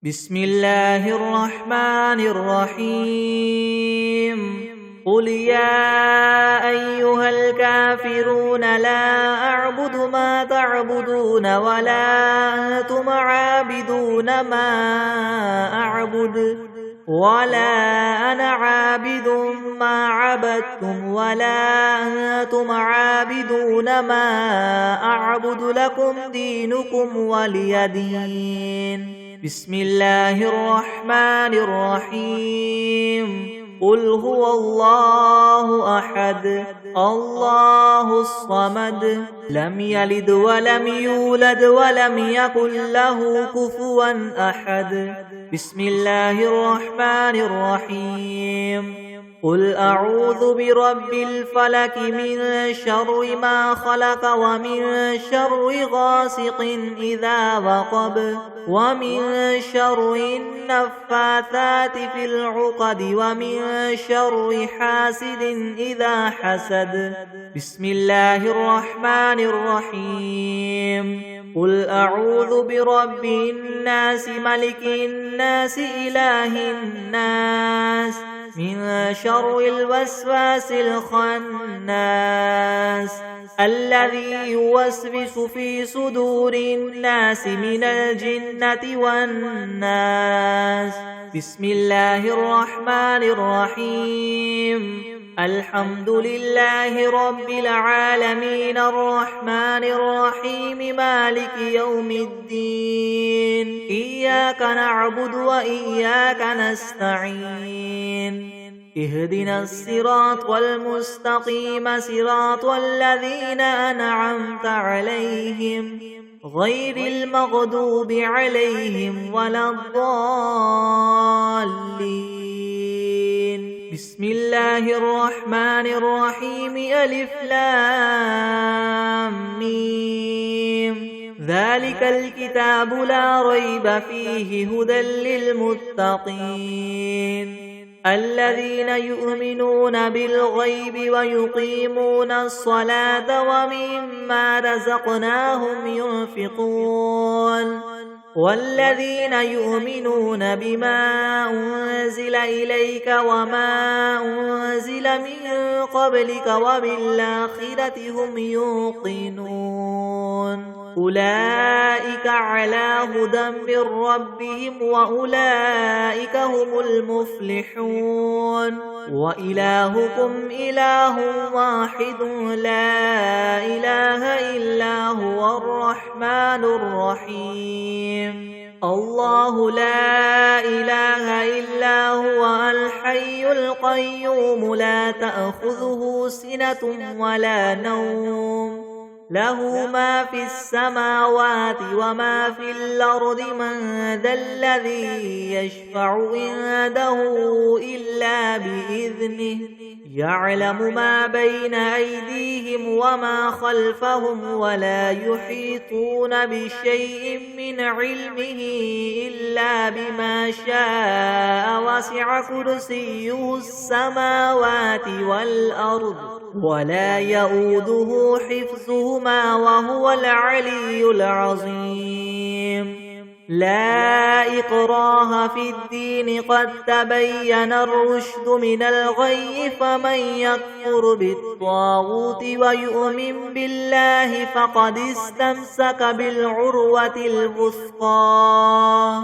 بسم الله الرحمن الرحيم قل يا أيها الكافرون لا أعبد ما تعبدون ولا أنتم عابدون ما أعبد ولا أنا عابد ما عبدتم ولا أنتم عابدون ما أعبد لكم دينكم ولي دين بسم الله الرحمن الرحيم قل هو الله أحد الله الصمد لم يلد ولم يولد ولم يكن له كفوا أحد بسم الله الرحمن الرحيم قل أعوذ برب الفلك من شر ما خلق ومن شر غاسق إذا وقب ومن شر النفاثات في العقد ومن شر حاسد إذا حسد بسم الله الرحمن الرحيم قل أعوذ برب الناس ملك الناس إله الناس من شر الوسواس الخناس الذي يوسوس في صدور الناس من الجنة والناس بسم الله الرحمن الرحيم الحمد لله رب العالمين الرحمن الرحيم مالك يوم الدين إياك نعبد وإياك نستعين اهدنا الصراط المستقيم صراط الذين أنعمت عليهم غير المغضوب عليهم ولا الضالين بسم الله الرحمن الرحيم ألف لام ميم ذلك الكتاب لا ريب فيه هدى للمتقين الذين يؤمنون بالغيب ويقيمون الصلاة ومما رزقناهم ينفقون والذين يؤمنون بما أنزل إليك وما أنزل من قبلك وبالآخرة هم يوقنون أولئك على هدى من ربهم وأولئك هم المفلحون وإلهكم إله واحد لا إله إلا هو الرحمن الرحيم الله لا إله إلا هو الحي القيوم لا تأخذه سنة ولا نوم له ما في السماوات وما في الأرض من ذا الذي يشفع عنده إلا بإذنه يعلم ما بين أيديهم وما خلفهم ولا يحيطون بشيء من علمه إلا بما شاء وسع كرسيه السماوات والأرض ولا يؤوده حفظهما وهو العلي العظيم لا إكراه في الدين قد تبين الرشد من الغي فمن يكفر بالطاغوت ويؤمن بالله فقد استمسك بالعروة الوثقى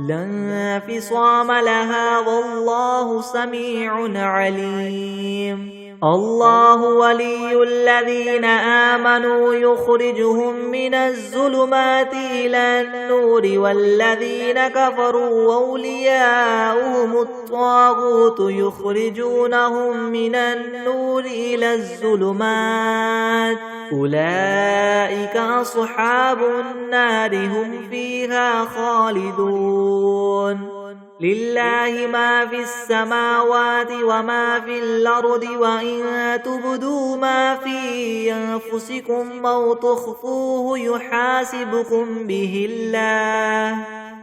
لا انفصام لها والله سميع عليم الله ولي الذين آمنوا يخرجهم من الظلمات إلى النور والذين كفروا أولياؤهم الطاغوت يخرجونهم من النور إلى الظلمات أولئك أصحاب النار هم فيها خالدون لله ما في السماوات وما في الأرض وإن تبدوا ما في أنفسكم أو تخفوه يحاسبكم به الله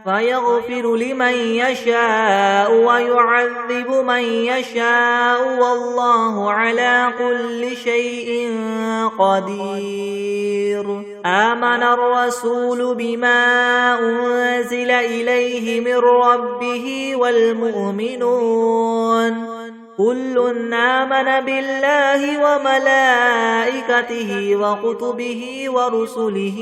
فيغفر لمن يشاء ويعذب من يشاء والله على كل شيء قدير. آمن الرسول بما أنزل إليه من ربه والمؤمنون كل آمن بالله وملائكته وكتبه ورسله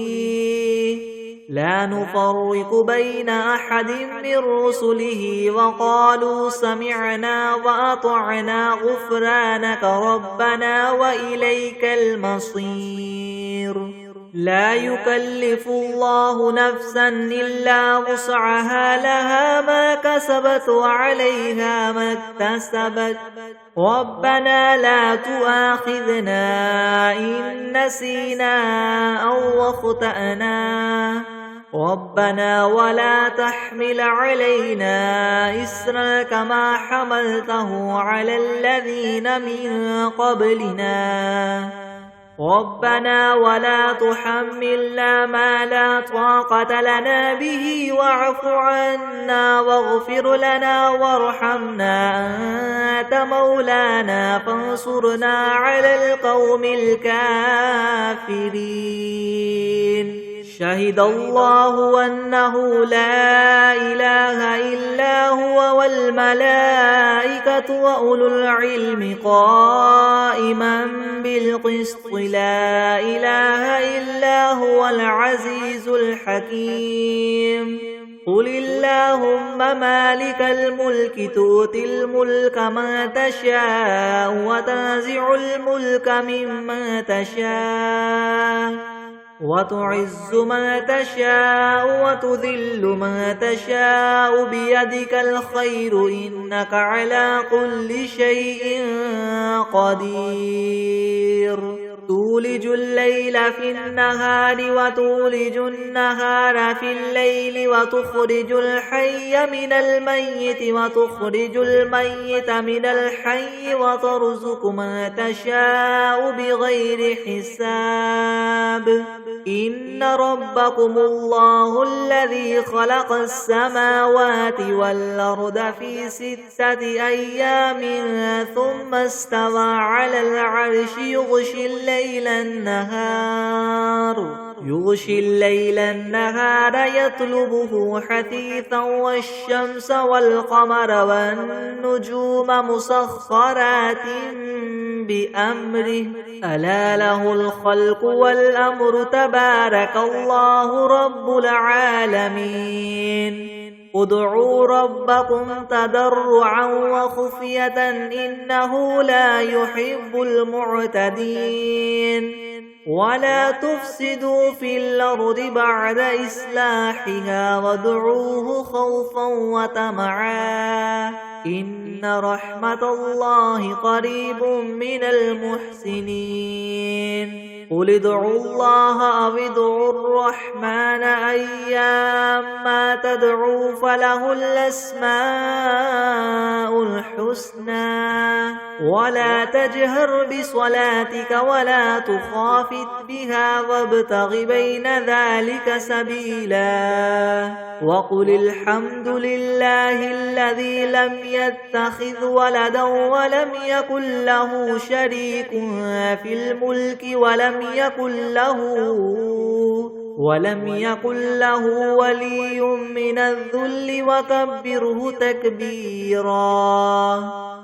لا نفرق بين أحد من رسله وقالوا سمعنا وأطعنا غفرانك ربنا وإليك المصير. لا يكلف الله نفسا إلا وسعها لها ما كسبت وعليها ما اكتسبت ربنا لا تؤاخذنا إن نسينا أو أخطأنا ربنا ولا تحمل علينا إسرا كما حملته على الذين من قبلنا ربنا ولا تحملنا ما لا طاقة لنا به واعف عنا واغفر لنا وارحمنا أنت مولانا فانصرنا على القوم الكافرين. شهد الله أنه لا إله إلا هو والملائكة وأولو العلم قائما بالقسط لا إله إلا هو العزيز الحكيم. قل اللهم مالك الملك تؤتي الملك من تشاء وتنزع الملك ممن تشاء وتعز من تشاء وتذل من تشاء بيدك الخير إنك على كل شيء قدير. تولج الليل في النهار وتولج النهار في الليل وتخرج الحي من الميت وتخرج الميت من الحي وترزق من تشاء بغير حساب. إن ربكم الله الذي خلق السماوات والأرض في 6 أيام ثم استوى على العرش يغشي الليل النهار يطلبه حثيثا والشمس والقمر والنجوم مسخرات بأمره ألا له الخلق والأمر تبارك الله رب العالمين. ادعوا ربكم تضرعا وخفية إنه لا يحب المعتدين. ولا تفسدوا في الأرض بعد إصلاحها وادعوه خوفا وطمعا إن رحمة الله قريب من المحسنين. قل ادعوا الله أو ادعوا الرحمن أيما تدعوا فله الأسماء الحسنى ولا تجهر بصلاتك ولا تخافت بها وابتغ بين ذلك سبيلا. وقل الحمد لله الذي لم يتخذ ولدا ولم يكن له شريك في الملك ولم يكن له ولي من الذل وكبره تكبيرا.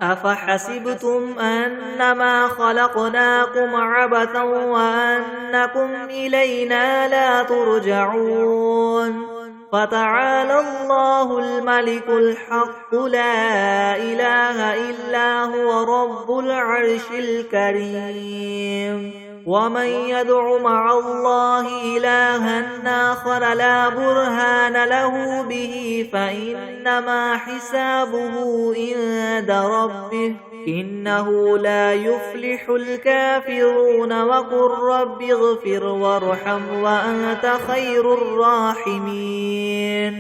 أفحسبتم أنما خلقناكم عبثا وأنكم إلينا لا ترجعون. فتعالى الله الملك الحق لا إله إلا هو رب العرش الكريم. ومن يدع مع الله إلها آخر لا برهان له به فإنما حسابه عند ربه إنه لا يفلح الكافرون. وقل رب اغفر وارحم وأنت خير الراحمين.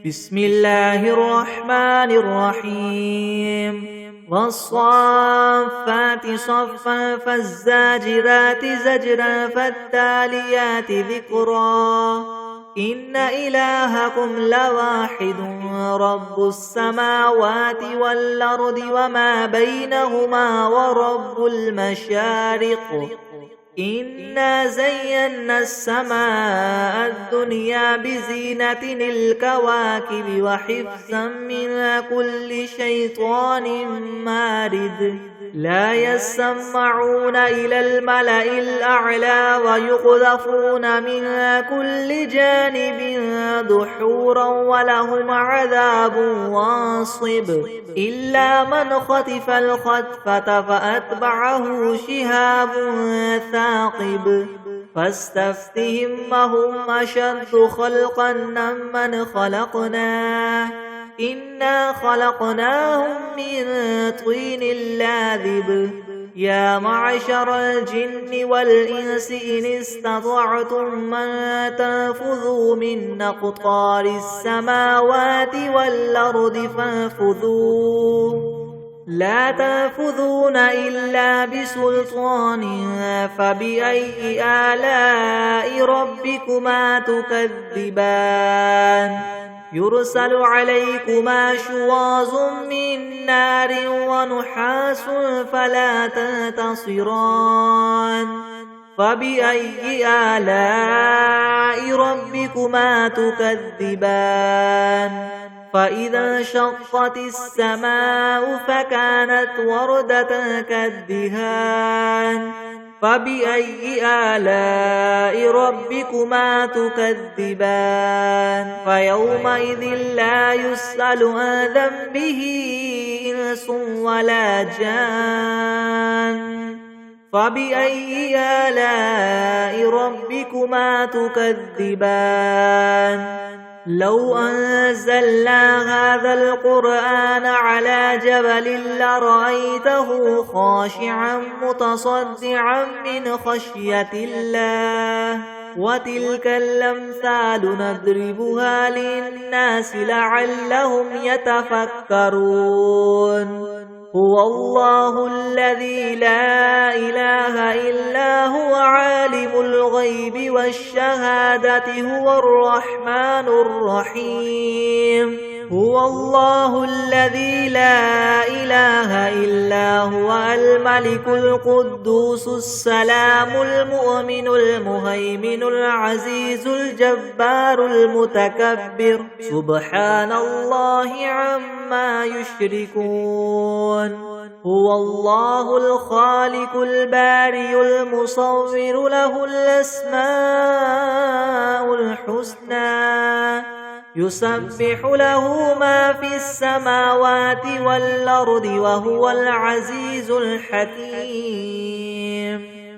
بسم الله الرحمن الرحيم. والصافات صفا فالزاجرات زجرا فالتاليات ذكرا إن إلهكم لواحد رب السماوات والأرض وما بينهما ورب المشارق إنا زينا السماء الدنيا بزينة الكواكب وحفظا من كل شيطان مارد لا يسمعون إلى الملأ الأعلى ويقذفون من كل جانب دحورا ولهم عذاب واصب إلا من خطف الخطفة فأتبعه شهاب ثاقب فاستفتهم هم أشد خلقا ممن خلقنا إنا خلقناهم من طين لاذب يا معشر الجن والإنس إن استطعتم أن تنفذوا من أقطار السماوات والأرض فانفذوا لا تنفذون إلا بسلطان فبأي آلاء ربكما تكذبان يرسل عليكما شواظ من نار ونحاس فلا تنتصران فبأي آلاء ربكما تكذبان فإذا انشقت السماء فكانت وردة كالدهان فبأي آلاء ربكما تكذبان فيومئذ لا يسأل عن ذنبه إنس ولا جان فبأي آلاء ربكما تكذبان لو أنزلنا هذا القرآن على جبل لرأيته خاشعا متصدعا من خشية الله وتلك الأمثال نضربها للناس لعلهم يتفكرون هو الله الذي لا إله إلا هو عالم الغيب والشهادة هو الرحمن الرحيم هو الله الذي لا إله إلا هو الملك القدوس السلام المؤمن المهيمن العزيز الجبار المتكبر سبحان الله عما يشركون هو الله الخالق البارئ المصور له الأسماء الحسنى يسبح له ما في السماوات والأرض وهو العزيز الحكيم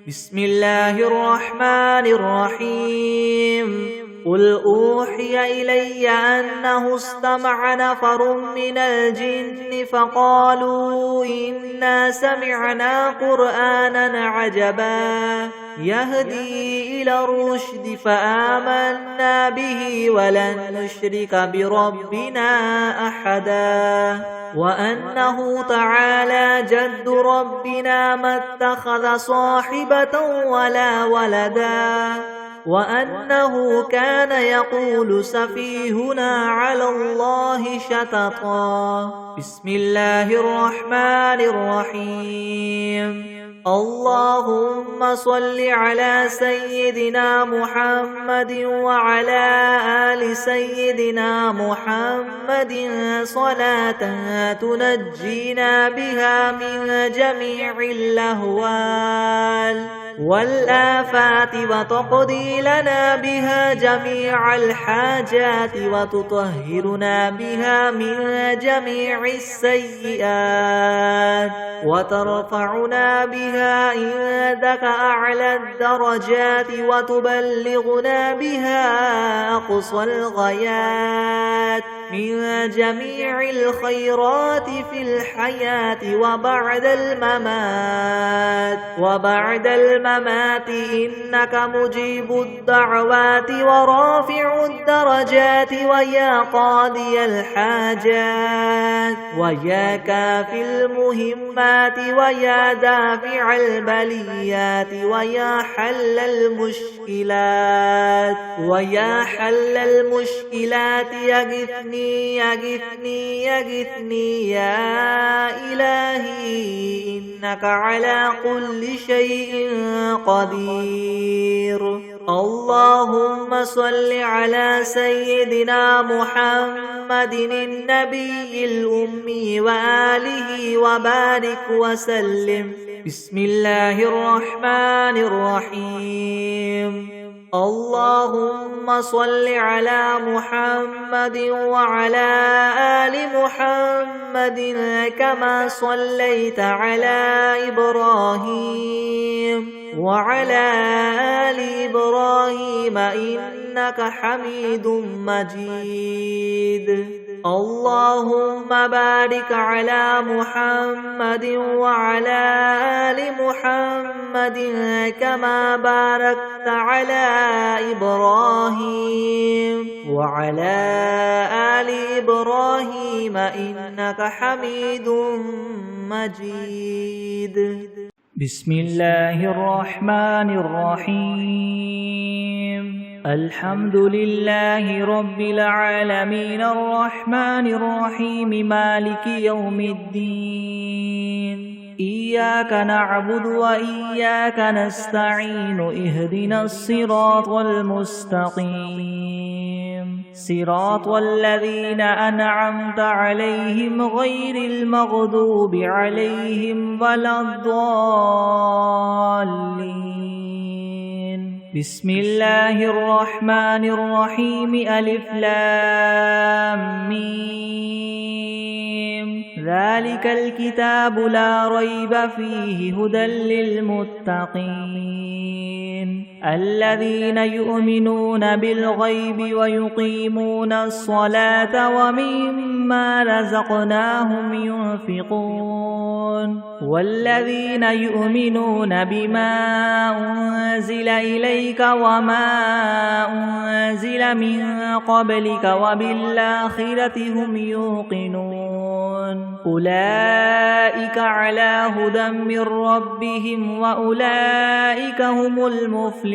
بسم الله الرحمن الرحيم قل أوحي إلي أنه استمع نفر من الجن فقالوا إنا سمعنا قرآنا عجبا يهدي إلى الرشد فآمنا به ولن نشرك بربنا أحدا وأنه تعالى جد ربنا ما اتخذ صاحبة ولا ولدا وأنه كان يقول سفيهنا على الله شططا بسم الله الرحمن الرحيم اللهم صل على سيدنا محمد وعلى آل سيدنا محمد صلاة تنجينا بها من جميع الأهوال والآفات وتقضي لنا بها جميع الحاجات وتطهرنا بها من جميع السيئات وترفعنا بها عندك أعلى الدرجات وتبلغنا بها أقصى الغايات من جميع الخيرات في الحياة وبعد الممات إنك مجيب الدعوات ورافع الدرجات ويا قاضي الحاجات ويا كافي المهمات ويا دافع البليات ويا حل المشكلات يغثني يا إلهي إنك على كل شيء قدير. اللهم صل على سيدنا محمد النبي الأمي وآله وبارك وسلم. بسم الله الرحمن الرحيم. اللهم صل على محمد وعلى آل محمد كما صليت على إبراهيم وعلى آل إبراهيم إنك حميد مجيد. اللهم بارك على محمد وعلى آل محمد كما باركت على إبراهيم وعلى آل إبراهيم إنك حميد مجيد. بسم الله الرحمن الرحيم. الحمد لله رب العالمين الرحمن الرحيم مالك يوم الدين. إياك نعبد وإياك نستعين اهدنا الصراط المستقيم صراط الذين أنعمت عليهم غير المغضوب عليهم ولا الضالين. بسم الله الرحمن الرحيم. ألف لام ميم. ذلك الكتاب لا ريب فيه هدى للمتقين الذين يؤمنون بالغيب ويقيمون الصلاة ومما رزقناهم ينفقون والذين يؤمنون بما أنزل إليك وما أنزل من قبلك وبالآخرة هم يوقنون أولئك على هدى من ربهم وأولئك هم المفلحون.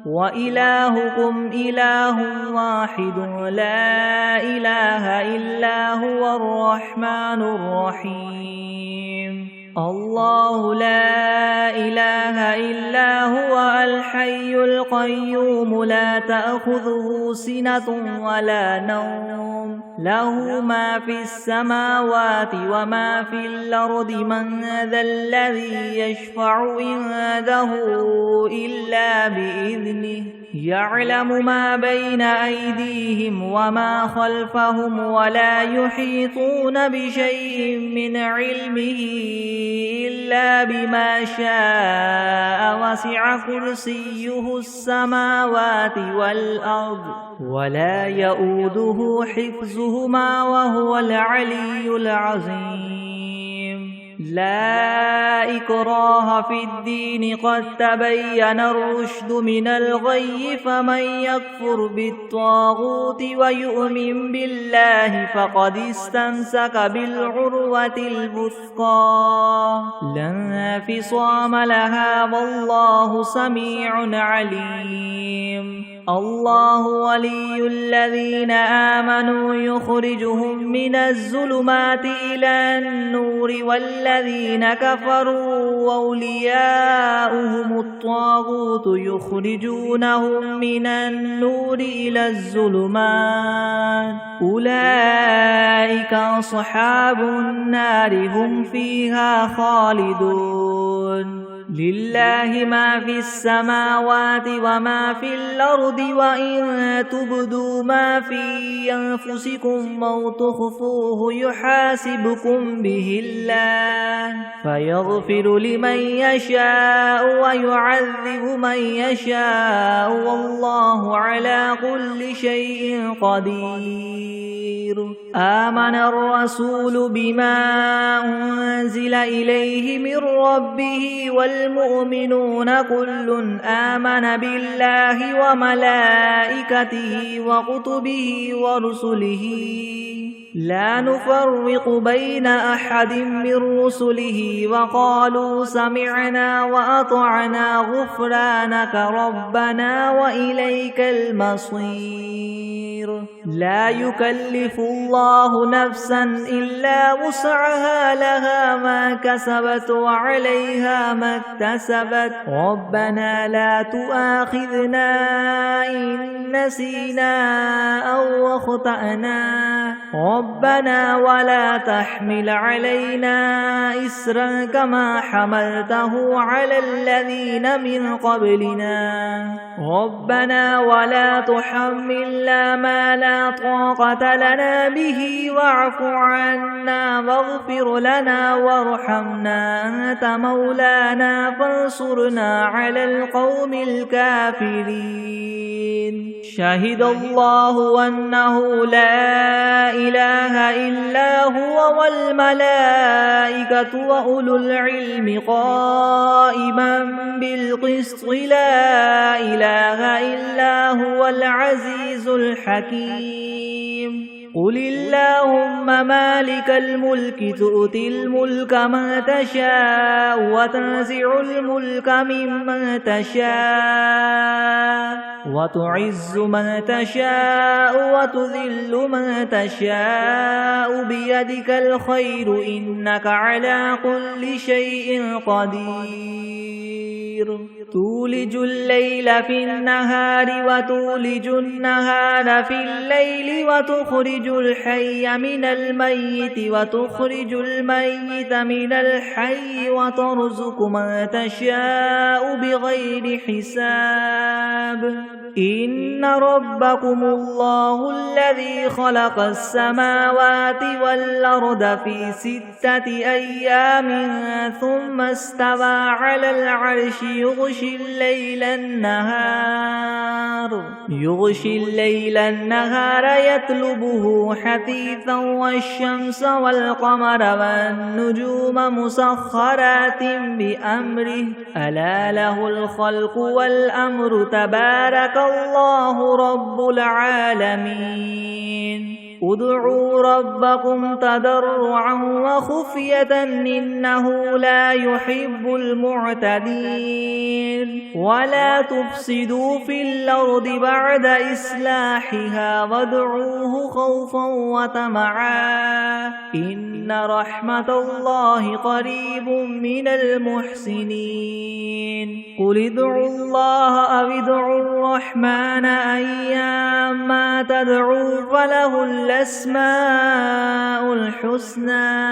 وإلهكم إله واحد لا إله إلا هو الرحمن الرحيم. الله لا إله إلا هو الحي القيوم لا تأخذه سنة ولا نوم له ما في السماوات وما في الأرض من ذا الذي يشفع عنده إلا بإذنه يعلم ما بين أيديهم وما خلفهم ولا يحيطون بشيء من علمه إلا بما شاء وسع كرسيه السماوات والأرض ولا يؤوده حفظهما وهو العلي العظيم. لا إكراه في الدين قد تبين الرشد من الغي فمن يكفر بالطاغوت ويؤمن بالله فقد استمسك بالعروة الوثقى لا انفصام لها والله سميع عليم. الله ولي الذين آمنوا يخرجهم من الظلمات إلى النور والذين كفروا أولياؤهم الطاغوت يخرجونهم من النور إلى الظلمات أولئك أصحاب النار هم فيها خالدون. لله ما في السماوات وما في الأرض وإن تبدوا ما في أنفسكم أو تخفوه يحاسبكم به الله فيغفر لمن يشاء ويعذب من يشاء والله على كل شيء قدير. آمن الرسول بما أنزل إليه من ربه والمؤمنون كل آمن بالله وملائكته وكتبه ورسله لا نفرق بين أحد من رسله وقالوا سمعنا وأطعنا غفرانك ربنا وإليك المصير. لا يكلف الله نفسا إلا وسعها لها ما كسبت وعليها ما اكتسبت ربنا لا تؤاخذنا إن نسينا أو أخطأنا ربنا ولا تحمل علينا إسرا كما حملته على الذين من قبلنا ربنا ولا تحملنا ما لا طاقة لنا به واعف عنا واغفر لنا وارحمنا أنت مولانا فانصرنا على القوم الكافرين. شهد الله أنه لا إله إلا هو والملائكة وأولو العلم قائما بالقسط لا إله إلا هو العزيز الحكيم. قل اللهم مالك الملك تؤتي الملك من تشاء وتنزع الملك ممن تشاء وتعز من تشاء وتذل من تشاء بيدك الخير إنك على كل شيء قدير. تولج الليل في النهار وتولج النهار في الليل وتخرج الحي من الميت وتخرج الميت من الحي وترزق من تشاء بغير حساب. إن ربكم الله الذي خلق السماوات والأرض في 6 أيام ثم استوى على العرش يغشي الليل النهار يطلبه حثيثا والشمس والقمر والنجوم مسخرات بأمره ألا له الخلق والأمر تبارك الله رب العالمين. ادعوا ربكم تضرعا وخفية إنه لا يحب المعتدين. ولا تفسدوا في الأرض بعد إصلاحها وادعوه خوفا وطمعا إن رحمة الله قريب من المحسنين. قل ادعوا الله أو ادعوا الرحمن أيما تدعوا فله الأسماء الحسنى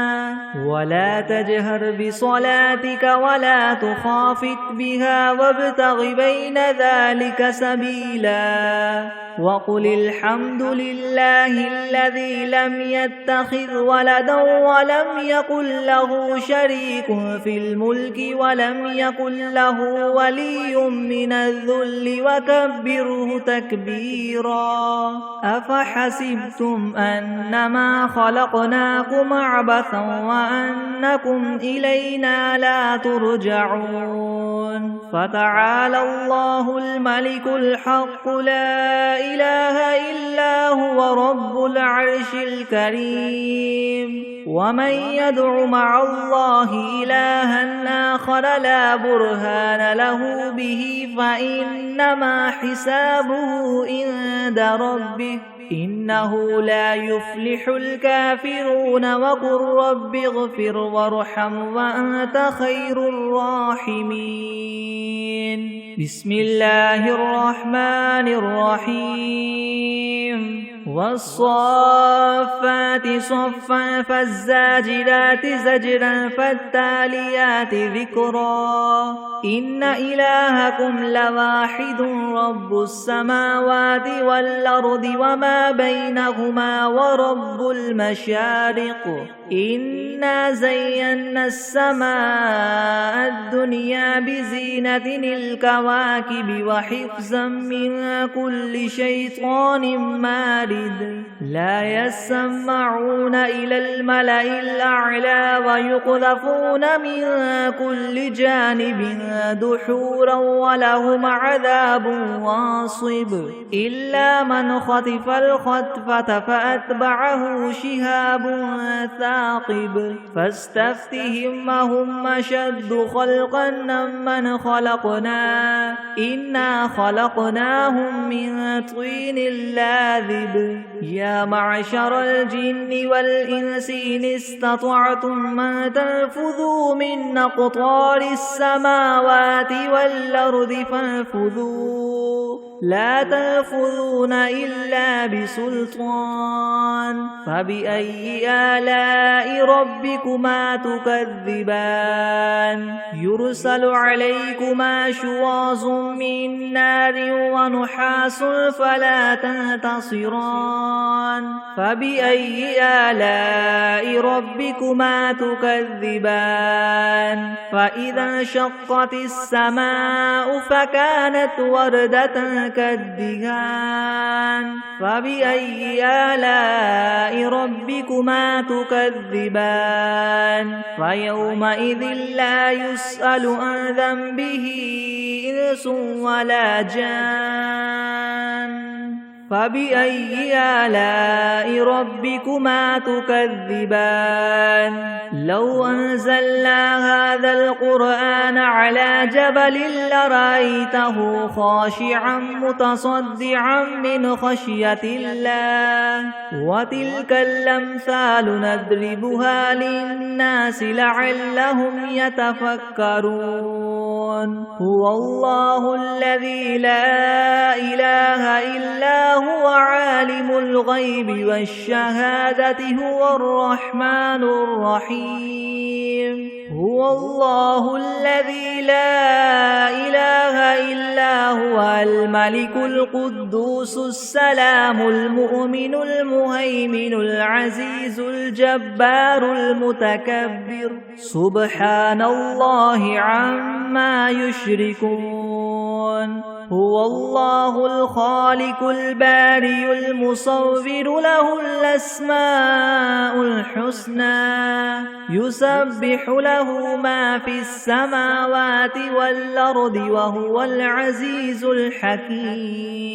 ولا تجهر بصلاتك ولا تخافت بها وابتغ بين ذلك سبيلا. وقل الحمد لله الذي لم يتخذ ولدا ولم يكن له شريك في الملك ولم يكن له ولي من الذل وكبره تكبيرا. أفحسبتم أنما خلقناكم عبثا وأنكم إلينا لا ترجعون. فتعالى الله الملك الحق لا إله إلا هو رب العرش الكريم. ومن يدع مع الله إلها آخر لا برهان له به فإنما حسابه عند ربه إنه لا يفلح الكافرون. وقل رب اغفر وارحم وأنت خير الراحمين. بسم الله الرحمن الرحيم. والصافات صفا فالزاجرات زجرا فالتاليات ذكرا إن إلهكم لواحد رب السماوات والأرض وما بينهما ورب المشارق إنا زينا السماء الدنيا بزينة الكواكب وحفظا من كل شيطان مارد لا يسمعون إلى الملأ الأعلى ويقذفون من كل جانب دحورا ولهم عذاب واصب إلا من خطف الخطفة فأتبعه شهاب ثاقب فاستفتهم أهم أشد خلقا ممن خلقنا إنا خلقناهم من طين لاذب يا معشر الجن والإنس إن استطعتم أن تنفذوا من أقطار السماوات والأرض فانفذوا لا تنفذون إلا بسلطان فبأي آلاء ربكما تكذبان يرسل عليكما شواظ من نار ونحاس فلا تنتصران فبأي آلاء ربكما تكذبان فإذا انشقت السماء فكانت وردة كالدهان فبأي آلاء ربكما تكذبان فيومئذ لا يسأل عن ذنبه إنس ولا جان فبأي آلاء ربكما تكذبان لو أنزلنا هذا القرآن على جبل لرأيته خاشعا متصدعا من خشية الله وتلك الأمثال نضربها للناس لعلهم يتفكرون هو الله الذي لا إله إلا هو عالم الغيب والشهادة هو الرحمن الرحيم هو الله الذي لا إله إلا هو الملك القدوس السلام المؤمن المهيمن العزيز الجبار المتكبر سبحان الله عما يشركون هو الله الخالق البارئ المصور له الأسماء الحسنى يسبح له ما في السماوات والأرض وهو العزيز الحكيم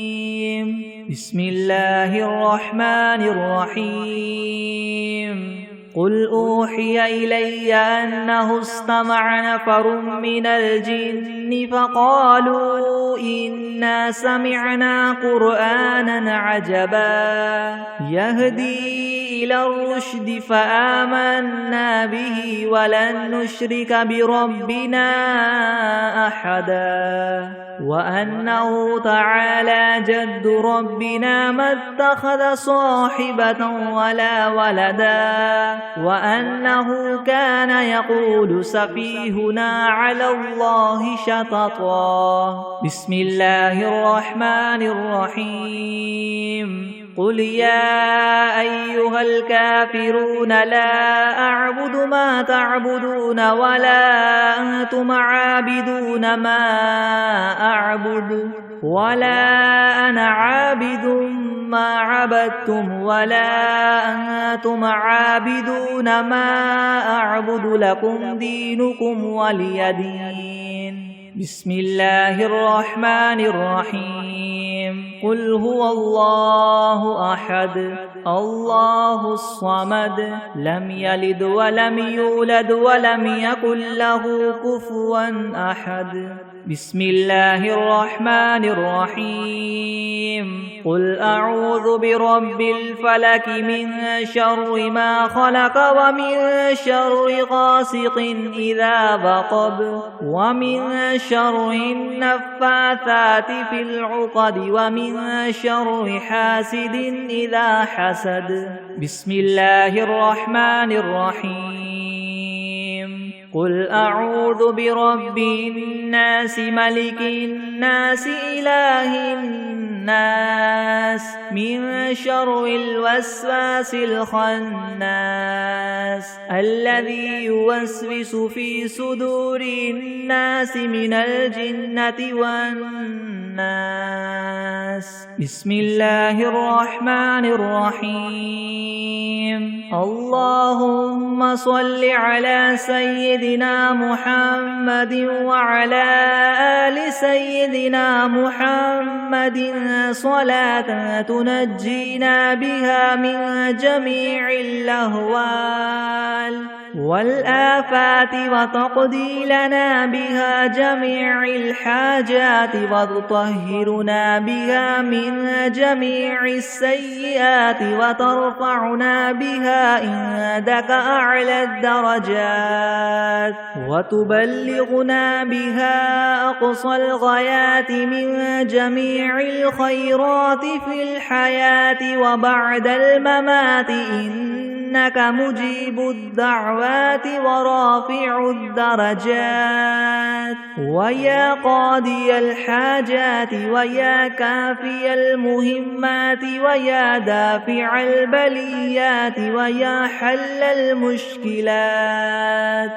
بسم الله الرحمن الرحيم قل أوحي إلي أنه استمع نفر من الجن فقالوا إنا سمعنا قرآنا عجبا يهدي إلى الرشد فآمنا به ولن نشرك بربنا أحدا وأنه تعالى جد ربنا ما اتخذ صاحبة ولا ولدا وأنه كان يقول سفيهنا على الله شططا بسم الله الرحمن الرحيم قل يا أيها الكافرون لا أعبد ما تعبدون ولا أنتم عابدون ما أعبد ولا أنا عابد ما عبدتم ولا أنتم عابدون ما أعبد لكم دينكم ولي دين بسم الله الرحمن الرحيم قل هو الله أحد الله الصمد لم يلد ولم يولد ولم يكن له كفوا أحد بسم الله الرحمن الرحيم قل أعوذ برب الفلك من شر ما خلق ومن شر غاسق إذا وقب ومن شر النفاثات في العقد ومن شر حاسد إذا حسد بسم الله الرحمن الرحيم قل أعوذ برب الناس ملك الناس إله الناس من شر الوسواس الخناس الذي يوسوس في صدور الناس من الجنة والناس بسم الله الرحمن الرحيم اللهم صل على سيدنا محمد وعلى آل سيدنا محمد صلاة تنجينا بها من جميع الأهوال والآفات وتقضي لنا بها جميع الحاجات وتطهرنا بها من جميع السيئات وترفعنا بها عندك أعلى الدرجات وتبلغنا بها أقصى الغايات من جميع الخيرات في الحياة وبعد الممات إنك مجيب الدعوات ورافع الدرجات ويا قاضي الحاجات ويا كافي المهمات ويا دافع البليات ويا حل المشكلات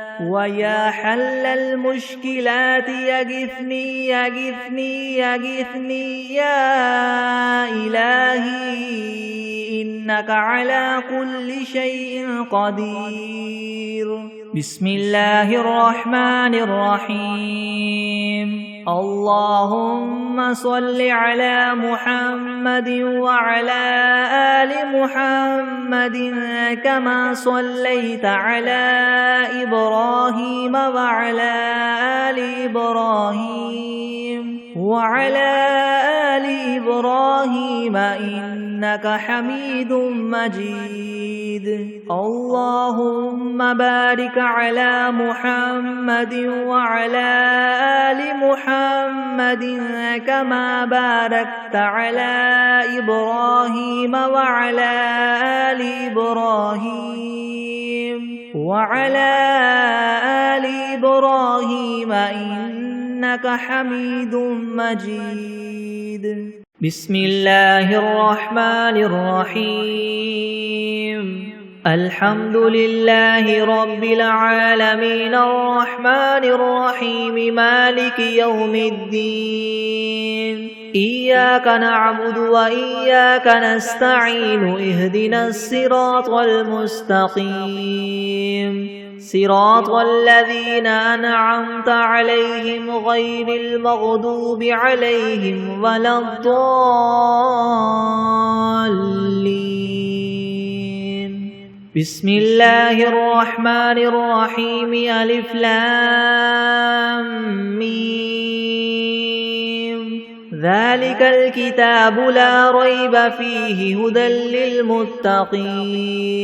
يغثني يا إلهي إنك على كل شيء قدير بسم الله الرحمن الرحيم اللهم صل على محمد وعلى آل محمد كما صليت على إبراهيم وعلى آل إبراهيم إنك حميد مجيد اللهم بارك على محمد وعلى آل محمد كما باركت على إبراهيم وعلى آل إبراهيم إنك حميد مجيد بسم الله الرحمن الرحيم الحمد لله رب العالمين الرحمن الرحيم مالك يوم الدين إياك نعبد وإياك نستعين اهدنا الصراط المستقيم صراط الذين أنعمت عليهم غير المغضوب عليهم ولا الضالين بسم الله الرحمن الرحيم ألف لام ميم ذلك الكتاب لا ريب فيه هدى للمتقين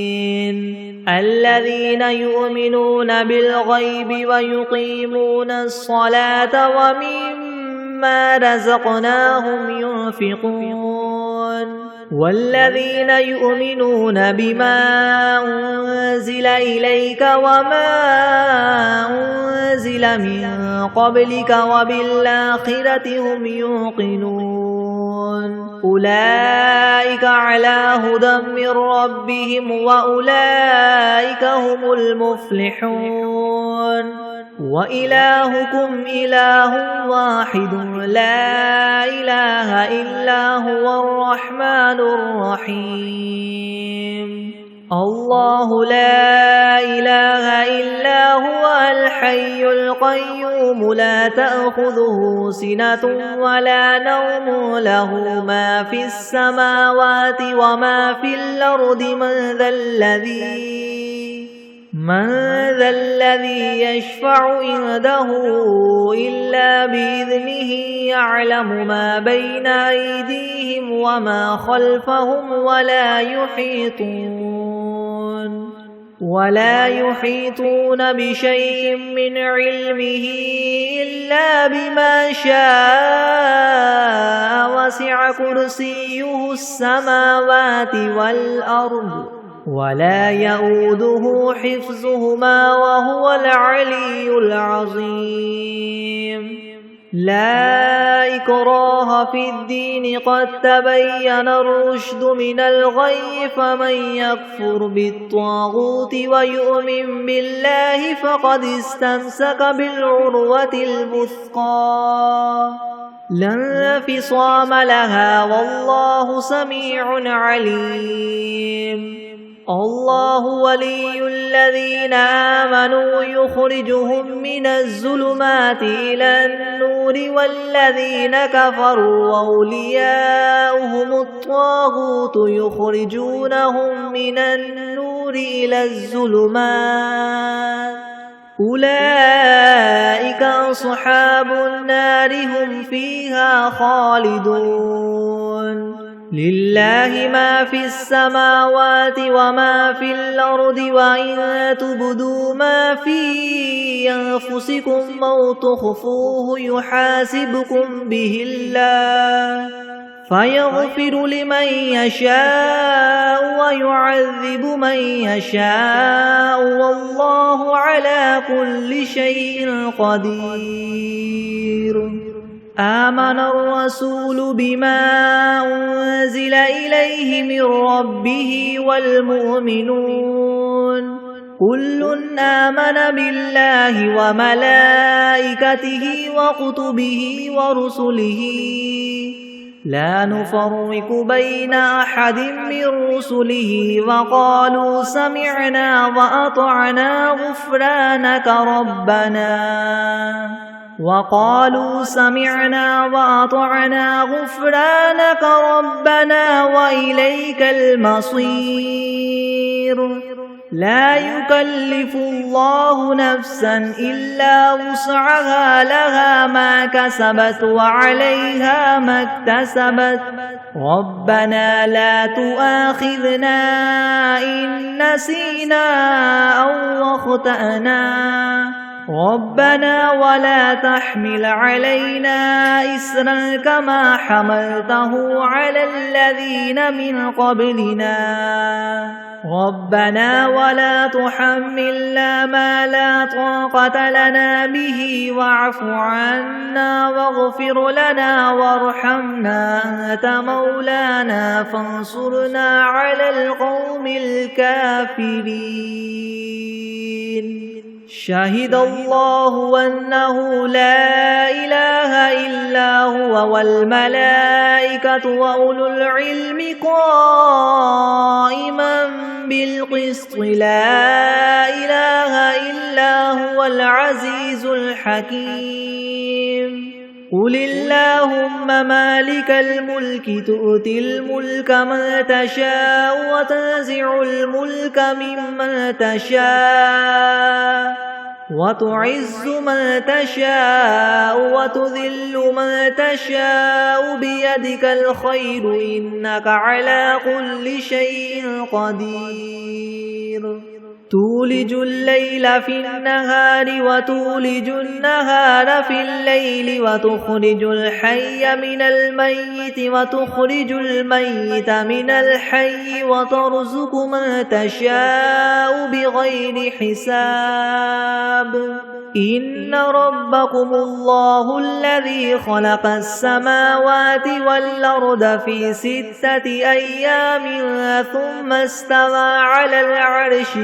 الذين يؤمنون بالغيب ويقيمون الصلاة ومما رزقناهم ينفقون والذين يؤمنون بما أنزل إليك وما أنزل من قبلك وبالآخرة هم يوقنون أولئك على هدى من ربهم وأولئك هم المفلحون وإلهكم إله واحد لا إله إلا هو الرحمن الرحيم الله لا إله إلا هو الحي القيوم لا تأخذه سنة ولا نوم له ما في السماوات وما في الأرض من ذا الذي يشفع عنده إلا بإذنه يعلم ما بين أيديهم وما خلفهم ولا يحيطون بشيء من علمه إلا بما شاء وسع كرسيه السماوات والأرض ولا يؤوده حفظهما وهو العلي العظيم لا إكراه في الدين قد تبين الرشد من الغي فمن يكفر بالطاغوت ويؤمن بالله فقد استمسك بالعروة الوثقى لا انفصام لها والله سميع عليم الله ولي الذين آمنوا يخرجهم من الظلمات إلى النور والذين كفروا أولياؤهم الطاغوت يخرجونهم من النور إلى الظلمات أولئك أصحاب النار هم فيها خالدون لله ما في السماوات وما في الأرض وإن تبدوا ما في أنفسكم أو تخفوه يحاسبكم به الله فيغفر لمن يشاء ويعذب من يشاء والله على كل شيء قدير آمن الرسول بما أنزل إليه من ربه والمؤمنون كل آمن بالله وملائكته وكتبه ورسله لا نفرق بين أحد من رسله وقالوا سمعنا وأطعنا غفرانك ربنا وإليك المصير لا يكلف الله نفسا إلا وسعها لها ما كسبت وعليها ما اكتسبت ربنا لا تؤاخذنا إن نسينا أو أخطأنا ربنا ولا تحمل علينا إسرا كما حملته على الذين من قبلنا ربنا ولا تحملنا ما لا طاقة لنا به واعف عنا واغفر لنا وارحمنا أنت مولانا فانصرنا على القوم الكافرين شهد الله أنه لا إله إلا هو والملائكة وأولو العلم قائما بالقسط لا إله إلا هو العزيز الحكيم قل اللهم مالك الملك تؤتي الملك من تشاء وتنزع الملك ممن تشاء وتعز من تشاء وتذل من تشاء بيدك الخير إنك على كل شيء قدير تولج الليل في النهار وتولج النهار في الليل وتخرج الحي من الميت وتخرج الميت من الحي وترزق من تشاء بغير حساب إن ربكم الله الذي خلق السماوات والأرض في 6 أيام ثم استوى على العرش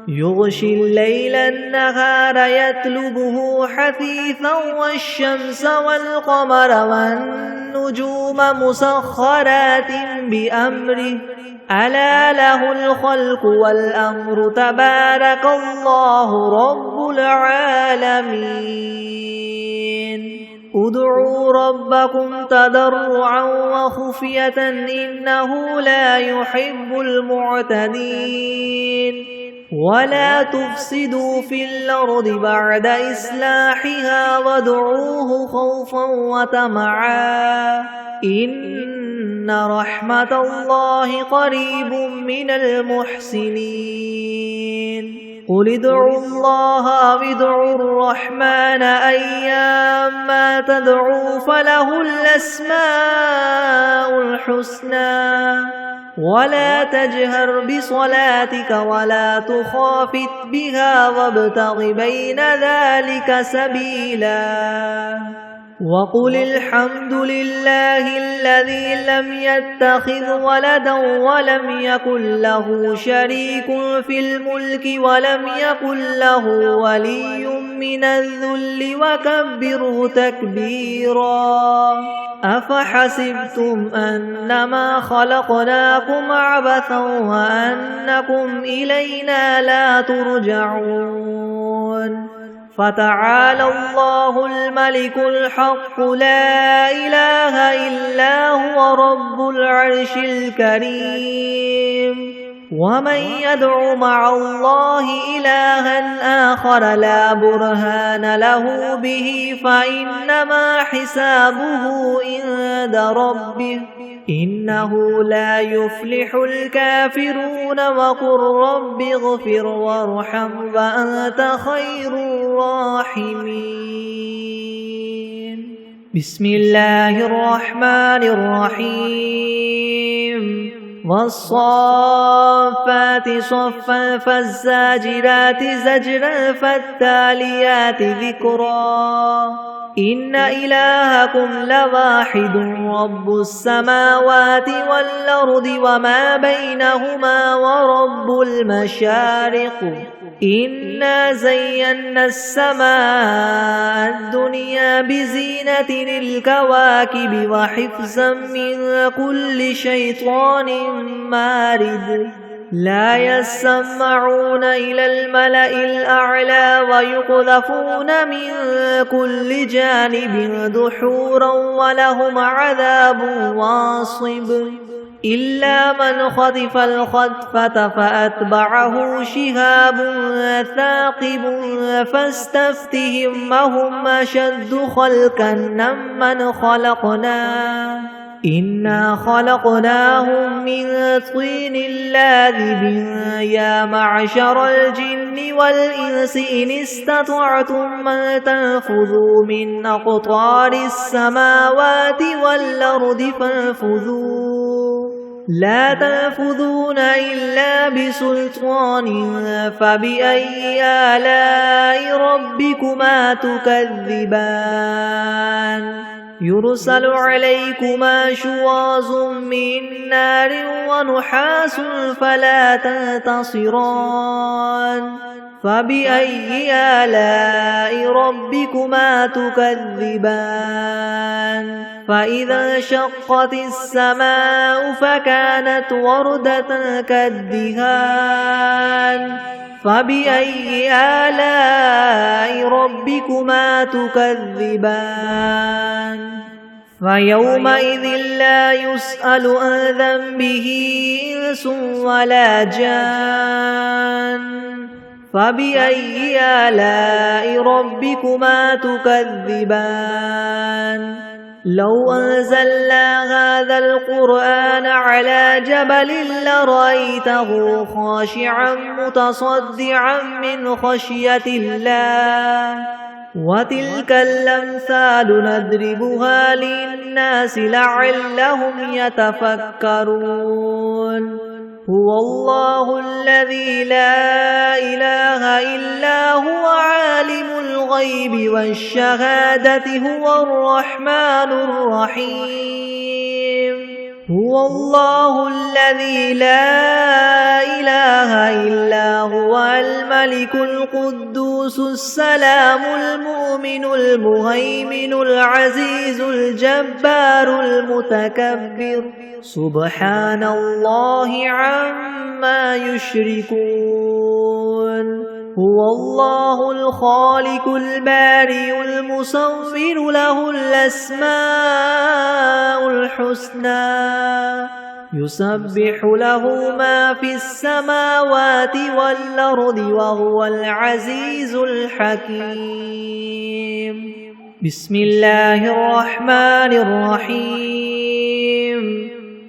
يغشي الليل النهار يطلبه حثيثا والشمس والقمر والنجوم مسخرات بأمره ألا له الخلق والأمر تبارك الله رب العالمين ادعوا ربكم تضرعا وخفية إنه لا يحب المعتدين ولا تفسدوا في الأرض بعد إصلاحها وادعوه خوفا وطمعا إن رحمة الله قريب من المحسنين قل ادعوا الله أو ادعوا الرحمن أيما تدعوا فله الأسماء الحسنى ولا تجهر بصلاتك ولا تخافت بها وابتغ بين ذلك سبيلا وقل الحمد لله الذي لم يتخذ ولدا ولم يكن له شريك في الملك ولم يكن له ولي من الذل وكبره تكبيرا أفحسبتم أنما خلقناكم عبثا وأنكم إلينا لا ترجعون فتعالى الله الملك الحق لا إله إلا هو رب العرش الكريم ومن يدع مع الله إلها آخر لا برهان له به فإنما حسابه عند ربه إنه لا يفلح الكافرون وقل رب اغفر وارحم وأنت خير الراحمين بسم الله الرحمن الرحيم والصافات صفا فالزاجرات زجرا فالتاليات ذكرا إن إلهكم لواحد رب السماوات والأرض وما بينهما ورب المشارق إنا زينا السماء الدنيا بزينة الكواكب وحفظا من كل شيطان مارد لا يسمعون إلى الملأ الأعلى ويقذفون من كل جانب دحورا ولهم عذاب واصب إلا من خطف الخطفة فأتبعه شهاب ثاقب فاستفتهم أهم أشد خلقا ممن خلقنا إنا خلقناهم من طين لاذب يا معشر الجن والإنس إن استطعتم أن تنفذوا من أقطار السماوات والأرض فانفذوا لا تنفذون إلا بسلطان فبأي آلاء ربكما تكذبان يرسل عليكما شواظ من نار ونحاس فلا تنتصران فبأي آلاء ربكما تكذبان فإذا انشقت السماء فكانت وردة كالدهان فبأي آلاء ربكما تكذبان فيومئذ لا يسأل عن ذنبه إنس ولا جان فبأي آلاء ربكما تكذبان لو أنزلنا هذا القرآن على جبل لرأيته خاشعا متصدعا من خشية الله وتلك الأمثال نضربها للناس لعلهم يتفكرون هو الله الذي لا إله إلا هو عالم الغيب والشهادة هو الرحمن الرحيم هو الله الذي لا إله إلا هو الملك القدوس السلام المؤمن المهيمن العزيز الجبار المتكبر سبحان الله عما يشركون هو الله الخالق البارئ المصور له الأسماء الحسنى يسبح له ما في السماوات والأرض وهو العزيز الحكيم بسم الله الرحمن الرحيم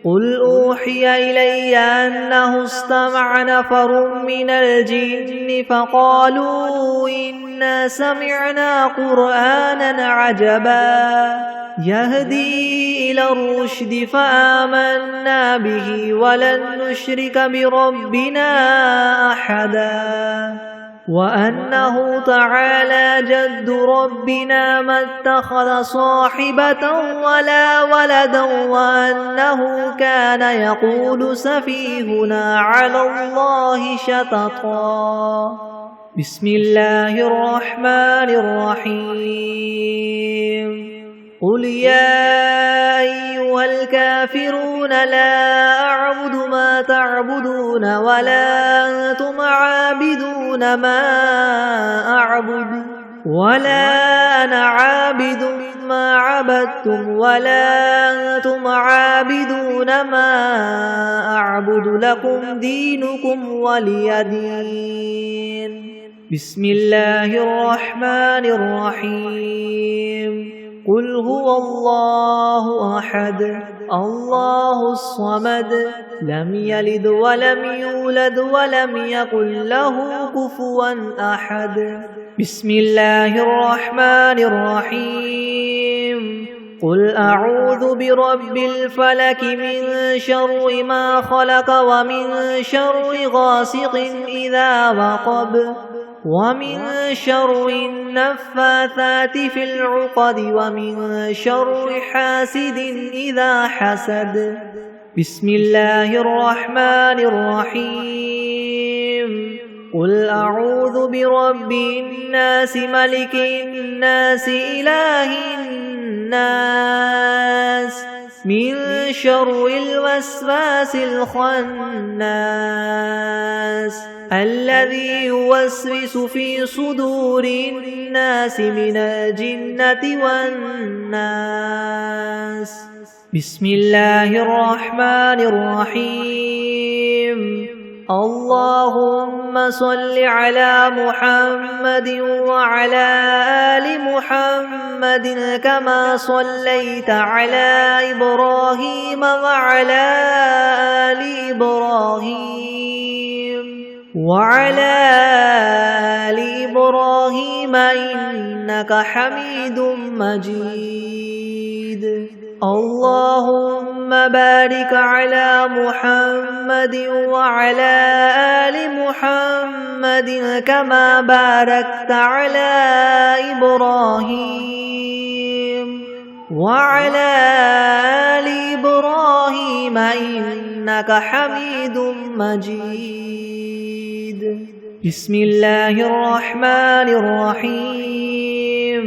قل أوحي إلي أنه استمع نفر من الجن فقالوا إنا سمعنا قرآنا عجبا يهدي إلى الرشد فآمنا به ولن نشرك بربنا أحدا وأنه تعالى جد ربنا ما اتخذ صاحبة ولا ولدا وأنه كان يقول سفيهنا على الله شططا بسم الله الرحمن الرحيم قل يا أيها الكافرون لا أعبد ما تعبدون ولا أنتم عابدون ما أعبد ولا أنا عابد ما عبدتم ولا أنتم عابدون ما أعبد لكم دينكم ولي دين بسم الله الرحمن الرحيم قل هو الله أحد الله الصمد لم يلد ولم يولد ولم يكن له كفوا أحد بسم الله الرحمن الرحيم قل أعوذ برب الفلك من شر ما خلق ومن شر غاسق إذا وقب ومن شر النفاثات في العقد ومن شر حاسد إذا حسد بسم الله الرحمن الرحيم قل أعوذ برب الناس ملك الناس إله الناس من شر الوسواس الخناس الذي يوسوس في صدور الناس من الجنة والناس بسم الله الرحمن الرحيم اللهم صل على محمد وعلى آل محمد كما صليت على إبراهيم وعلى آل إبراهيم إنك حميد مجيد اللهم بارك على محمد وعلى آل محمد كما باركت على إبراهيم وعلى آل إبراهيم إنك حميد مجيد بسم الله الرحمن الرحيم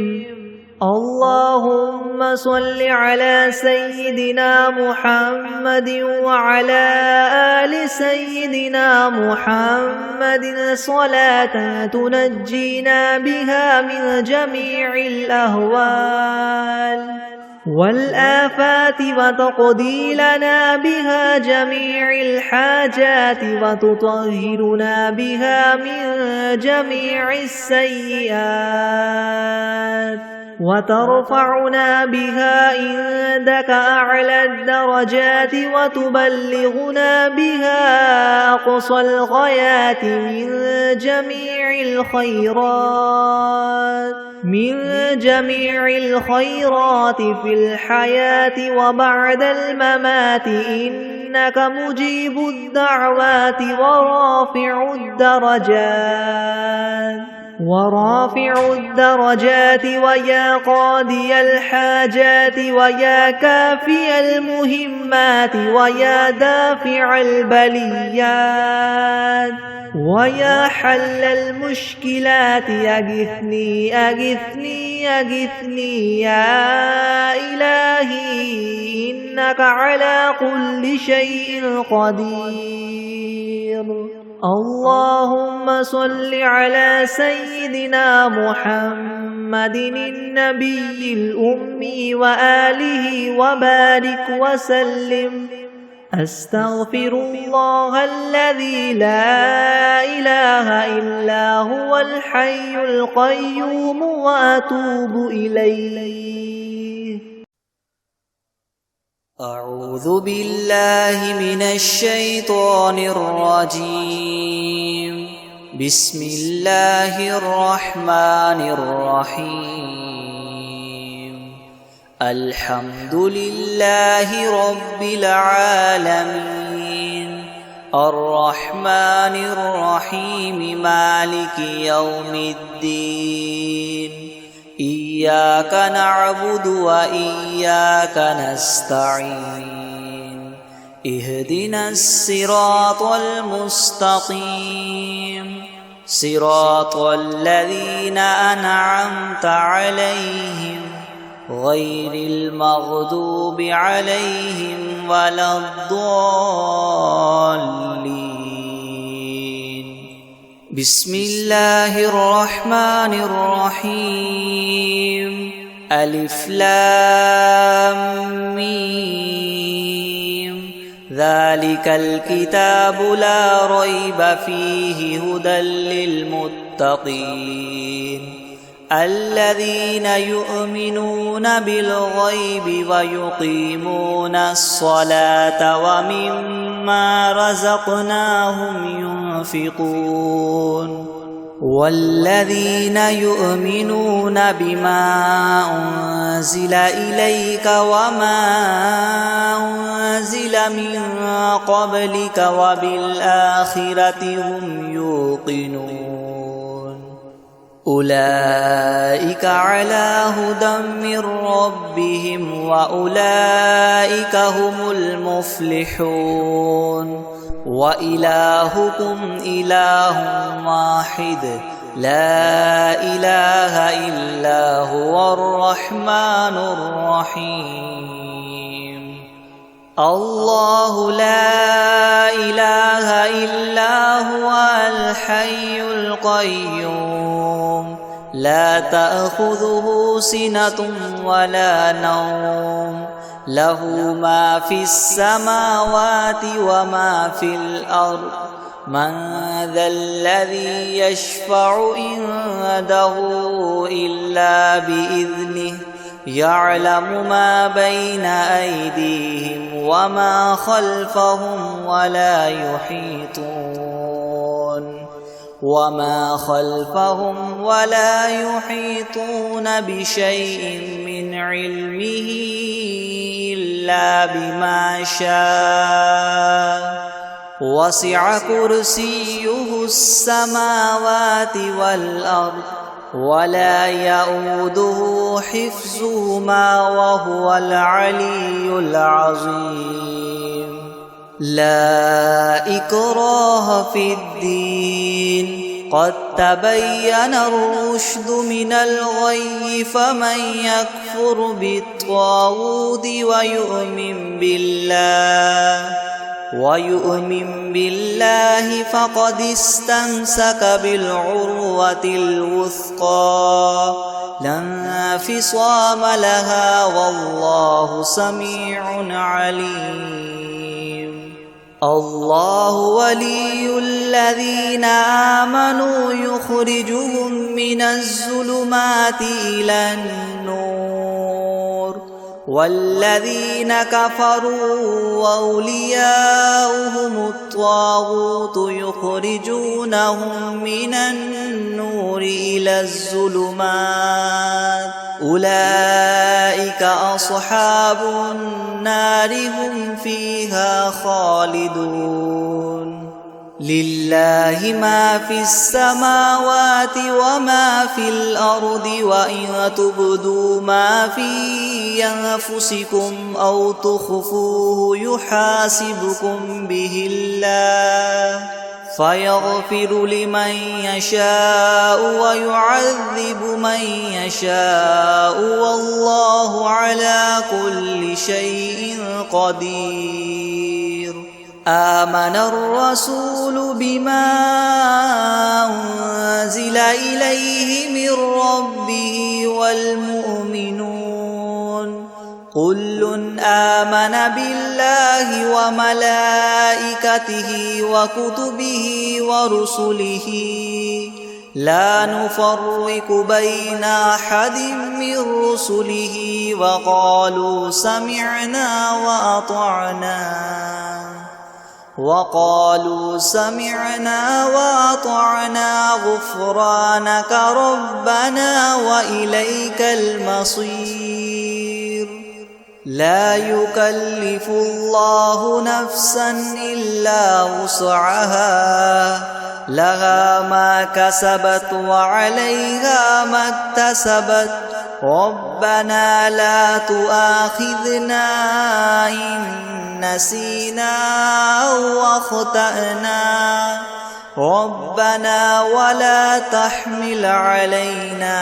اللهم صل على سيدنا محمد وعلى آل سيدنا محمد صلاة تنجينا بها من جميع الأهوال والآفات وتقضي لنا بها جميع الحاجات وتطهرنا بها من جميع السيئات وترفعنا بها عندك أعلى الدرجات وتبلغنا بها أقصى الغايات من جميع الخيرات في الحياة وبعد الممات إنك مجيب الدعوات ورافع الدرجات ويا قاضي الحاجات ويا كافي المهمات ويا دافع البليات ويا حل المشكلات أغثني أغثني أغثني يا إلهي إنك على كل شيء قدير اللهم صل على سيدنا محمد النبي الأمي وآله وبارك وسلم. أستغفر الله الذي لا إله إلا هو الحي القيوم وأتوب إليه. أعوذ بالله من الشيطان الرجيم. بسم الله الرحمن الرحيم. الحمد لله رب العالمين الرحمن الرحيم مالك يوم الدين. إياك نعبد وإياك نستعين. اهدنا الصراط المستقيم صراط الذين أنعمت عليهم غير المغضوب عليهم ولا الضالين. بسم الله الرحمن الرحيم. ألف لام ميم. ذلك الكتاب لا ريب فيه هدى للمتقين الذين يؤمنون بالغيب ويقيمون الصلاة ومما رزقناهم ينفقون والذين يؤمنون بما أنزل إليك وما أنزل من قبلك وبالآخرة هم يوقنون. أولئك على هدى من ربهم وأولئك هم المفلحون. وإلهكم إله واحد لا إله إلا هو الرحمن الرحيم. الله لا إله إلا هو الحي القيوم لا تأخذه سنة ولا نوم له ما في السماوات وما في الأرض. من ذا الذي يشفع عنده إلا بإذنه يعلم ما بين أيديهم وما خلفهم ولا يحيطون بشيء من علمه إلا بما شاء. وسع كرسيه السماوات والأرض ولا يؤوده حفظهما وهو العلي العظيم. لا إكراه في الدين قد تبين الرشد من الغي. فمن يكفر بالطاغوت ويؤمن بالله فقد استمسك بالعروة الوثقى لا انفصام لها والله سميع عليم. الله ولي الذين آمنوا يخرجهم من الظلمات إلى النور والذين كفروا أولياؤهم الطاغوت يخرجونهم من النور إلى الظلمات. أولئك أصحاب النار هم فيها خالدون. لله ما في السماوات وما في الأرض وإن تبدوا ما في أنفسكم أو تخفوه يحاسبكم به الله فيغفر لمن يشاء ويعذب من يشاء والله على كل شيء قدير. آمن الرسول بما أنزل إليه من ربه والمؤمنون كل آمن بالله وملائكته وكتبه ورسله لا نفرق بين أحد من رسله وقالوا سمعنا وأطعنا غفرانك ربنا وإليك المصير لا يكلف الله نفسا إلا وسعها لها ما كسبت وعليها ما اكتسبت ربنا لا تؤاخذنا إن نسينا أو أخطأنا ربنا ولا تحمل علينا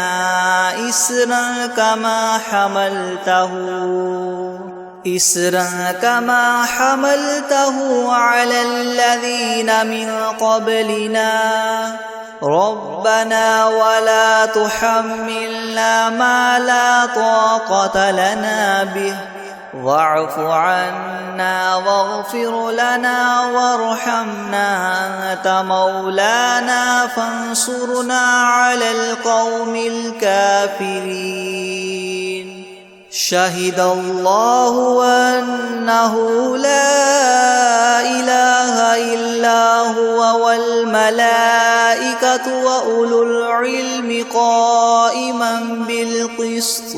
إصرا كما حملته على الذين من قبلنا ربنا ولا تحملنا ما لا طاقة لنا به واعف عنا واغفر لنا وارحمنا أنت مولانا فانصرنا على القوم الكافرين شهد الله أنه لا إله إلا هو والملائكة وأولو العلم قائما بالقسط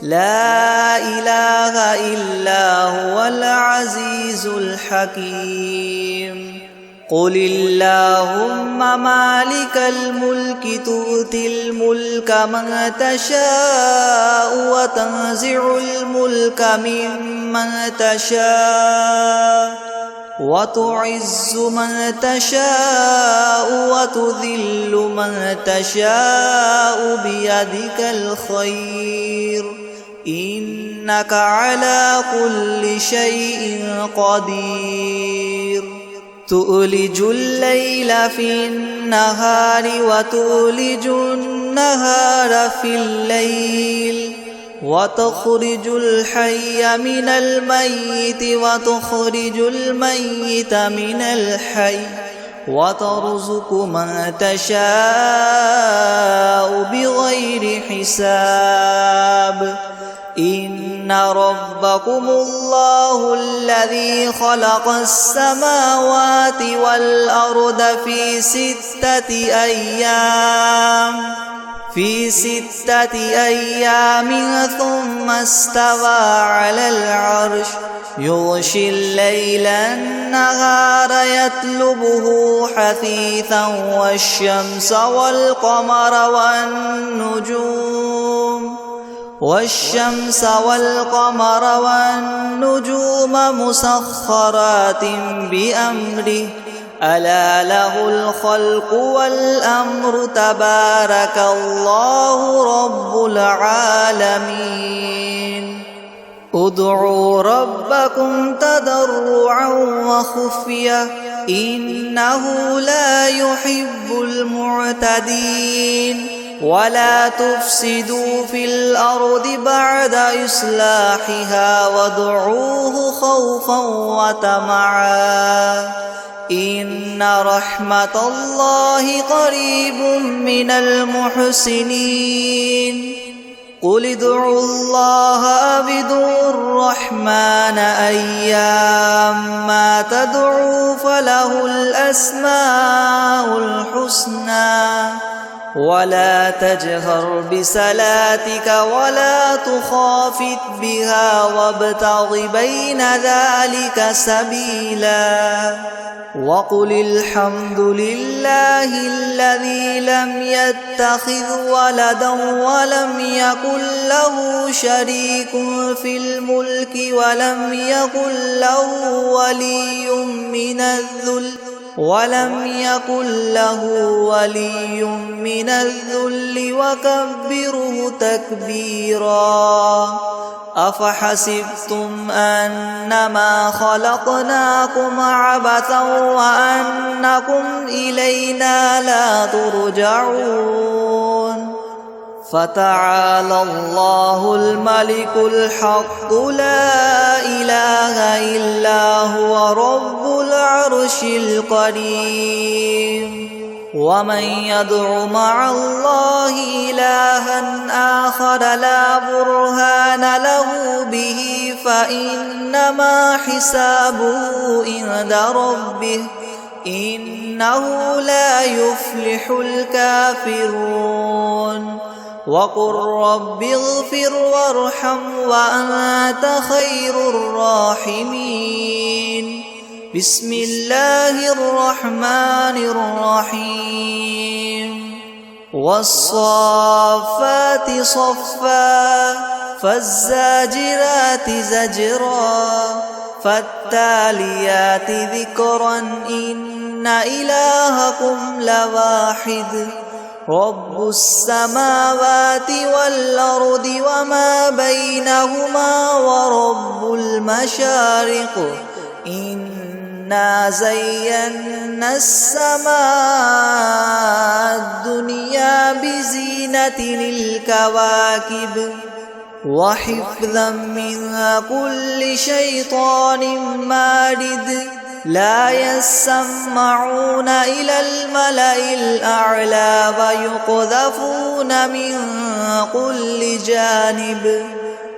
لا إله إلا هو العزيز الحكيم قل اللهم مالك الملك تؤتي الملك من تشاء وتنزع الملك ممن تشاء وتعز من تشاء وتذل من تشاء بيدك الخير إنك على كل شيء قدير تؤلج الليل في النهار وتؤلج النهار في الليل وتخرج الحي من الميت وتخرج الميت من الحي وترزق من تشاء بغير حساب إن ربكم الله الذي خلق السماوات والأرض في 6 أيام ثم استوى على العرش يغشي الليل النهار يطلبه حثيثا والشمس والقمر والنجوم مسخرات بأمره ألا له الخلق والأمر تبارك الله رب العالمين ادعوا ربكم تضرعا وخفية إنه لا يحب المعتدين ولا تفسدوا في الأرض بعد إصلاحها وادعوه خوفا وطمعا إن رحمة الله قريب من المحسنين قل ادعوا الله أو ادعوا الرحمن أيما تدعوا فله الأسماء الحسنى ولا تجهر بصلاتك ولا تخافت بها وابتغ بين ذلك سبيلا وقل الحمد لله الذي لم يتخذ ولدا ولم يكن له شريك في الملك ولم يكن له ولي من الذل ولم يكن له ولي من الذل وكبره تكبيرا أفحسبتم أنما خلقناكم عبثا وأنكم إلينا لا ترجعون فتعالى الله الملك الحق لا إله إلا هو رب العرش الكريم ومن يدع مع الله إلها آخر لا برهان له به فإنما حسابه عند ربه إنه لا يفلح الكافرون وقل رب اغفر وارحم وأنت خير الراحمين بسم الله الرحمن الرحيم والصافات صفا فالزاجرات زجرا فالتاليات ذكرا إن إلهكم لواحد رب السماوات والأرض وما بينهما ورب المشارق إنا زينا السماء الدنيا بزينة الكواكب وحفظا من كل شيطان مارد لا يسمعون إلى الملأ الأعلى ويقذفون من كل جانب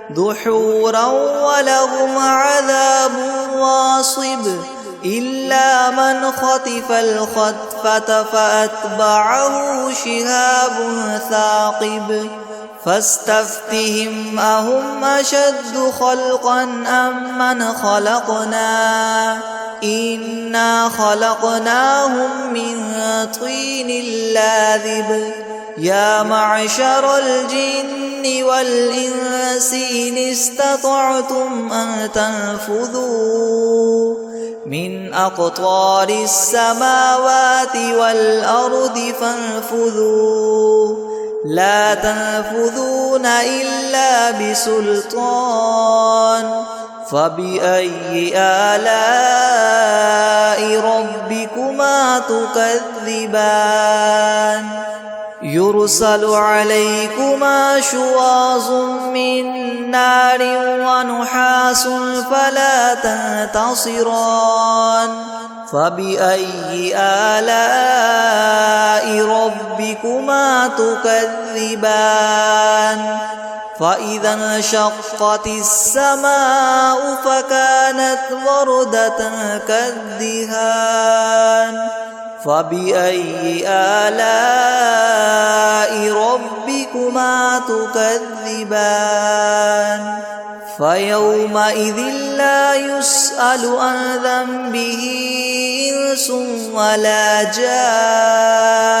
دحورا ولهم عذاب واصب إلا من خطف الخطفة فأتبعه شهاب ثاقب فاستفتهم أهم أشد خلقا أم من خلقنا إنا خلقناهم من طين لاذب يا معشر الجن والإنس إن استطعتم أن تنفذوا من أقطار السماوات والأرض فانفذوا لا تنفذون إلا بسلطان فبأي آلاء ربكما تكذبان يرسل عليكما شواظ من نار ونحاس فلا تنتصران فبأي آلاء ربكما تكذبان فإذا انشقت السماء فكانت وردة كالدهان فبأي آلاء ربكما تكذبان فيومئذ لا يسأل عن ذنبه إنس ولا جان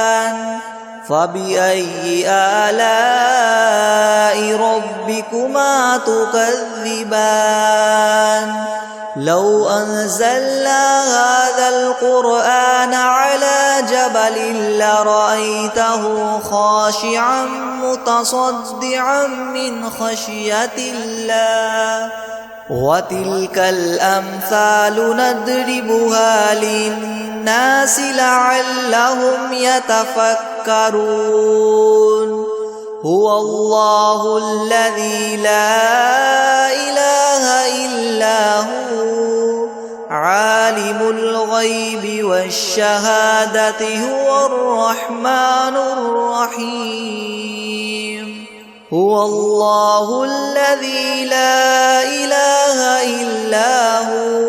فبأي آلاء ربكما تكذبان لو أنزلنا هذا القرآن على جبل لرأيته خاشعا متصدعا من خشية الله وتلك الأمثال نضربها للناس لعلهم يتفكرون هو الله الذي لا إله إلا هو عالم الغيب والشهادة هو الرحمن الرحيم هو الله الذي لا إله إلا هو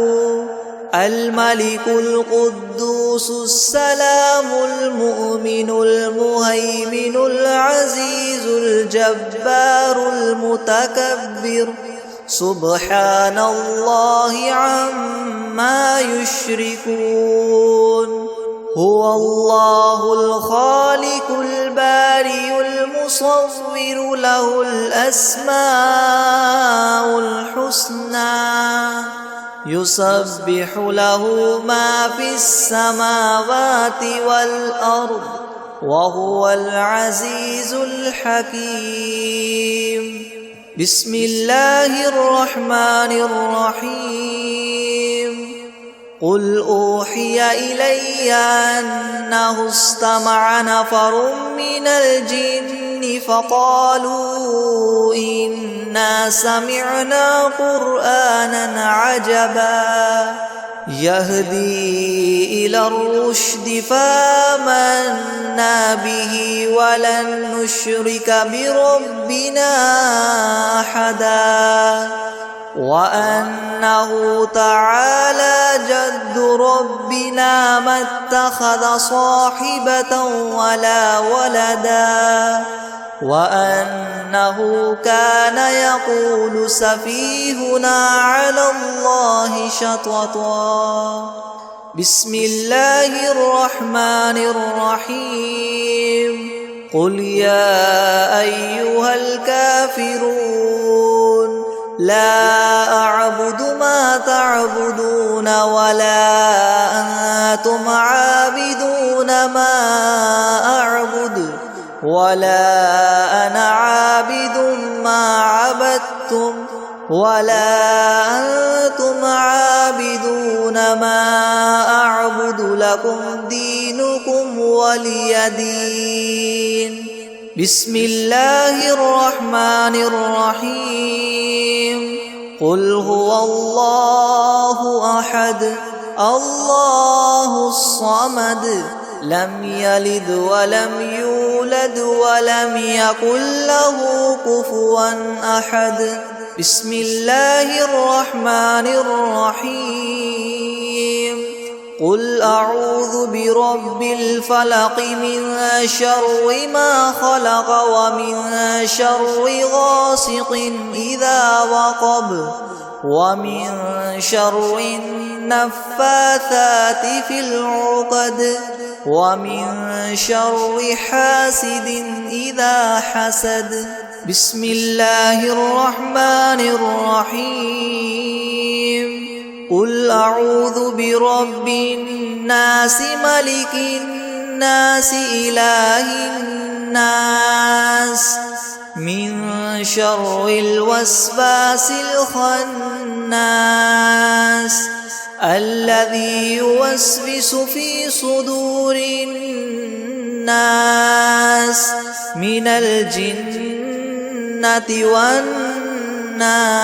الملك القدوس السلام المؤمن المهيمن العزيز الجبار المتكبر سبحان الله عما يشركون هو الله الخالق البارئ المصور له الأسماء الحسنى يسبح له ما في السماوات والأرض وهو العزيز الحكيم. بسم الله الرحمن الرحيم. قل أوحي إلي أنه استمع نفر من الجن فقالوا إنا سمعنا قرآنا عجبا يهدي إلى الرشد فآمنا به ولن نشرك بربنا أحدا وأنه تعالى جد ربنا ما اتخذ صاحبة ولا ولدا وأنه كان يقول سفيهنا على الله شططا. بسم الله الرحمن الرحيم. قل يا أيها الكافرون لا أعبد ما تعبدون ولا أنتم عابدون ما أعبد ولا أنا عابد ما عبدتم ولا أنتم عابدون ما أعبد لكم دينكم ولي دين. بسم الله الرحمن الرحيم. قل هو الله أحد الله الصمد لم يلد ولم يولد ولم يكن له كفوا أحد. بسم الله الرحمن الرحيم. قل أعوذ برب الفلق من شر ما خلق ومن شر غاسق إذا وقب ومن شر النفاثات في العقد ومن شر حاسد إذا حسد. بسم الله الرحمن الرحيم. قل أعوذ برب الناس ملك الناس إله الناس من شر الوسواس الخناس الذي يوسوس في صدور الناس من الجنة والناس.